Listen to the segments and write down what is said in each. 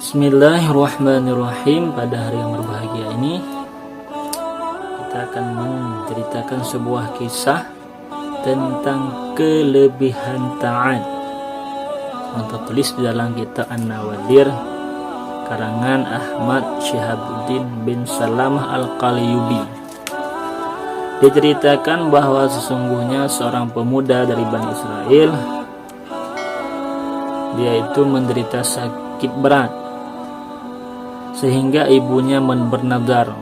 Bismillahirrahmanirrahim. Pada hari yang berbahagia ini kita akan menceritakan sebuah kisah tentang kelebihan ta'ad yang tertulis di dalam kitab An-Nawadir karangan Ahmad Syihabuddin bin Salamah Al-Qaliyubi. Diceritakan bahwa sesungguhnya seorang pemuda dari Bani Israel, dia itu menderita sakit berat sehingga ibunya bernadar,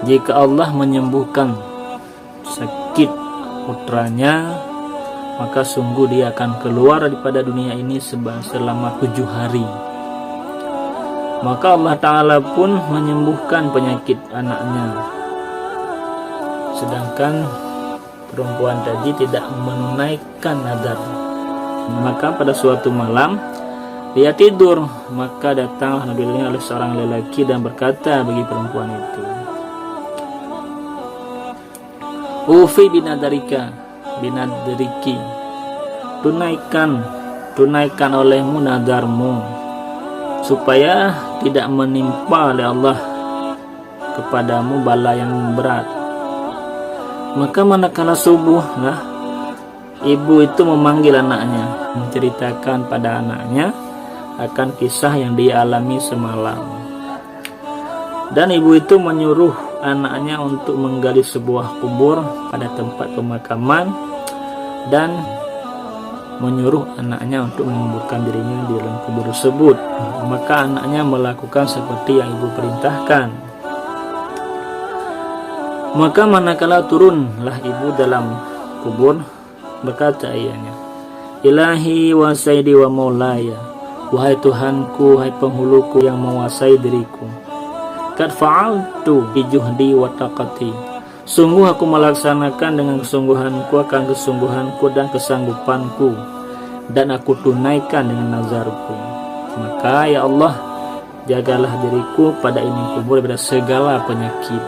jika Allah menyembuhkan sakit putranya, maka sungguh dia akan keluar daripada dunia ini selama 7 hari. Maka Allah Ta'ala pun menyembuhkan penyakit anaknya, sedangkan perempuan tadi tidak menunaikan nadar. Maka pada suatu malam dia tidur, maka datanglah Nabi oleh seorang lelaki dan berkata bagi perempuan itu, "Ufi binadariki, tunaikan olehmu nadarmu, supaya tidak menimpa oleh Allah kepadamu bala yang berat." Maka manakala subuh, ibu itu memanggil anaknya, menceritakan pada anaknya akan kisah yang dia alami semalam. Dan ibu itu menyuruh anaknya untuk menggali sebuah kubur pada tempat pemakaman dan menyuruh anaknya untuk menguburkan dirinya di dalam kubur tersebut. Maka anaknya melakukan seperti yang ibu perintahkan. Maka manakala turunlah ibu dalam kubur, berkata ayahnya, "Ilahi wa sayyidi wa maulaya, wahai Tuhanku, wahai penghuluku yang menguasai diriku, qad fa'altu bi juhdi wa taqati, sungguh aku melaksanakan dengan kesungguhanku dan kesanggupanku, dan aku tunaikan dengan nazarku. Maka ya Allah, jagalah diriku pada ini kubur daripada segala penyakit."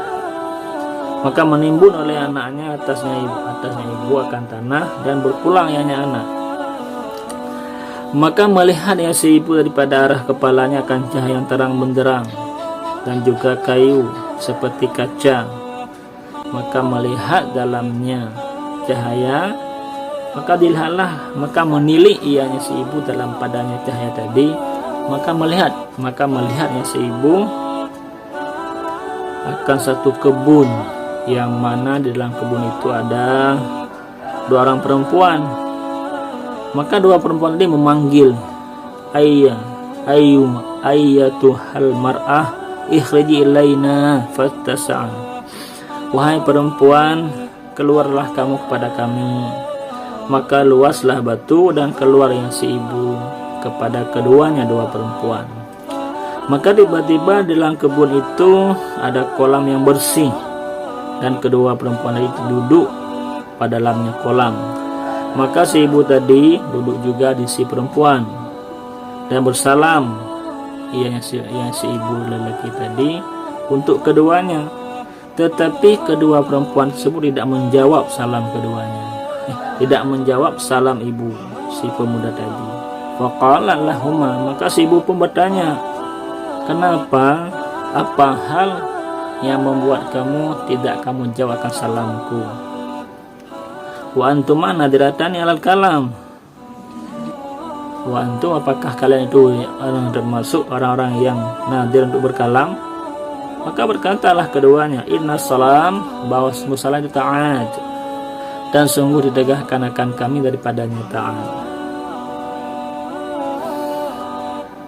Maka menimbun oleh anaknya atasnya ibu akan tanah, dan berpulang ianya anak. Maka melihat si ibu daripada arah kepalanya akan cahaya yang terang benderang, dan juga kayu seperti kaca. Maka melihat dalamnya cahaya, maka dilihatlah, maka menilik ianya si ibu dalam padanya cahaya tadi. Maka melihatnya si ibu akan satu kebun, yang mana di dalam kebun itu ada 2 orang perempuan. Maka 2 perempuan ini memanggil, ayyatuhal mar'ah ikhriji ilaina fattasa'an, wahai perempuan, keluarlah kamu kepada kami. Maka luaslah batu dan keluar yang si ibu kepada keduanya 2 perempuan. Maka tiba-tiba di dalam kebun itu ada kolam yang bersih, dan kedua perempuan itu duduk pada dalamnya kolam. Maka si ibu tadi duduk juga di si perempuan dan bersalam yang si ibu lelaki tadi untuk keduanya. Tetapi kedua perempuan tersebut tidak menjawab salam keduanya, tidak menjawab salam ibu si pemuda tadi. Faqala lahuma, maka si ibu pun bertanya, "Kenapa? Apa hal yang membuat kamu tidak kamu jawabkan salamku? Wa antuma nadiratani alal kalam, wa antum, apakah kalian itu termasuk orang-orang yang nadir untuk berkalam?" Maka berkatalah keduanya, "Inna salam, bahwa salam itu ta'ad, dan sungguh ditegakkan akan kami daripadanya ta'ad."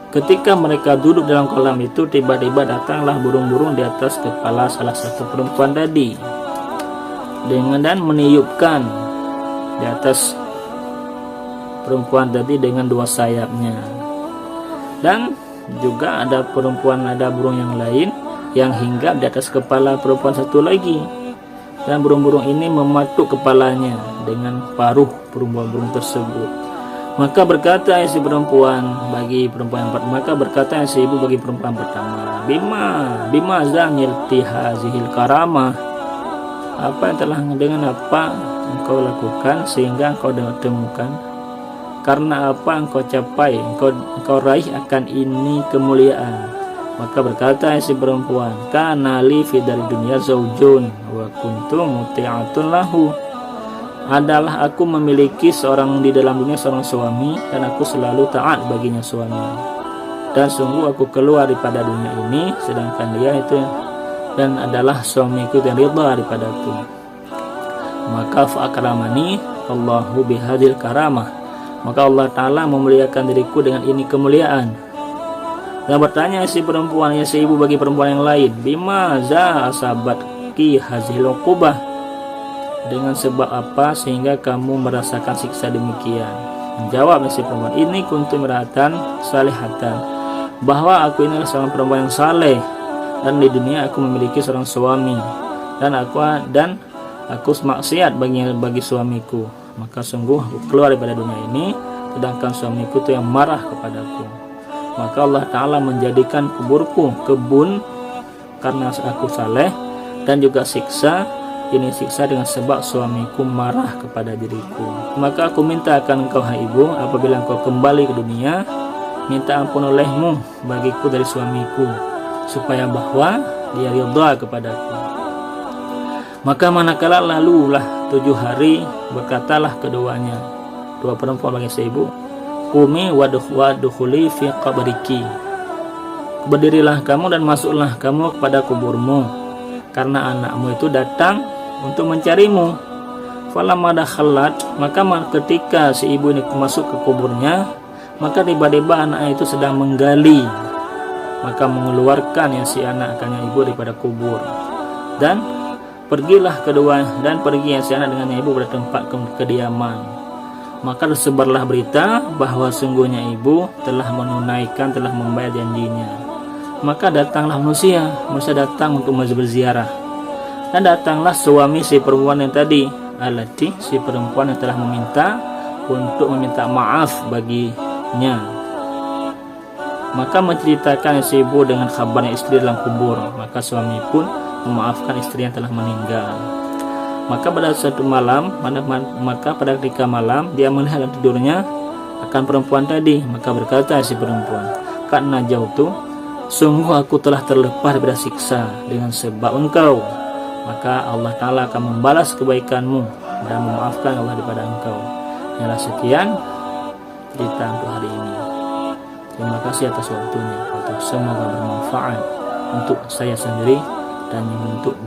Ketika mereka duduk dalam kolam itu, tiba-tiba datanglah burung-burung di atas kepala salah satu perempuan tadi, dan meniupkan di atas perempuan tadi dengan 2 sayapnya. Dan juga ada burung yang lain yang hinggap di atas kepala perempuan satu lagi, dan burung-burung ini mematuk kepalanya dengan paruh burung-burung tersebut. Maka berkata si perempuan bagi perempuan yang pertama, maka berkata si ibu bagi perempuan pertama, bima zanilti hazihil karamah, apa yang telah dengan apa engkau lakukan sehingga engkau temukan karena apa engkau capai, engkau raih akan ini kemuliaan? Maka berkata si perempuan, kana li fi dari dunia zaujun wa kuntu muti'atun lahu. Adalah aku memiliki seorang di dalam dunia seorang suami, dan aku selalu taat baginya suami. Dan sungguh aku keluar daripada dunia ini, sedangkan dia itu dan adalah suamiku yang ridha daripadaku. Maka fa'akramani Allahu bihadil karamah. Maka Allah Ta'ala memuliakan diriku dengan ini kemuliaan. Dan bertanya si perempuan, ya si ibu bagi perempuan yang lain, bima za asabat ki hazil uqubah, dengan sebab apa sehingga kamu merasakan siksa demikian? Menjawab si perempuan, ini kuntu miratan salihatan, bahwa aku ini seorang perempuan yang saleh, dan di dunia aku memiliki seorang suami, dan aku maksiat bagi suamiku. Maka sungguh aku keluar daripada dunia ini, sedangkan suamiku itu yang marah kepadaku. Maka Allah Ta'ala menjadikan kuburku kebun karena aku saleh, dan juga siksa dengan sebab suamiku marah kepada diriku. Maka aku minta akan engkau, hai ibu, apabila engkau kembali ke dunia, minta ampun olehmu bagiku dari suamiku, supaya bahwa dia ridha kepadaku. Maka manakala lalulah 7 hari, berkatalah keduanya, dua perempuan bagi si ibu, Qumi wadukhuli fi qabriki. Berdirilah kamu dan masuklah kamu kepada kuburmu, karena anakmu itu datang untuk mencarimu. Falamma dakhalat, maka ketika si ibu ini masuk ke kuburnya, maka tiba-tiba anaknya itu sedang menggali. Maka mengeluarkan si anak-anaknya ibu daripada kubur. Dan pergi si anak dengan ibu pada tempat kediaman. Maka tersebarlah berita bahwa sungguhnya ibu telah membayar janjinya. Maka datanglah manusia datang untuk berziarah. Dan datanglah suami si perempuan yang tadi, alati si perempuan yang telah meminta maaf baginya. Maka menceritakan si ibu dengan kabarnya istri dalam kubur. Maka suami pun memaafkan istri yang telah meninggal. Maka pada suatu malam, pada ketika malam dia melihat dalam tidurnya akan perempuan tadi. Maka berkata si perempuan, karena jauh tu, sungguh aku telah terlepas daripada siksa dengan sebab engkau. Maka Allah Ta'ala akan membalas kebaikanmu dan memaafkan Allah daripada engkau. Yalah, sekian cerita untuk hari ini. Terima kasih atas waktunya. Semoga bermanfaat untuk saya sendiri dan untuk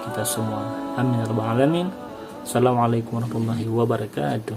kita semua. Amin ya rabbal alamin. Assalamualaikum warahmatullahi wabarakatuh.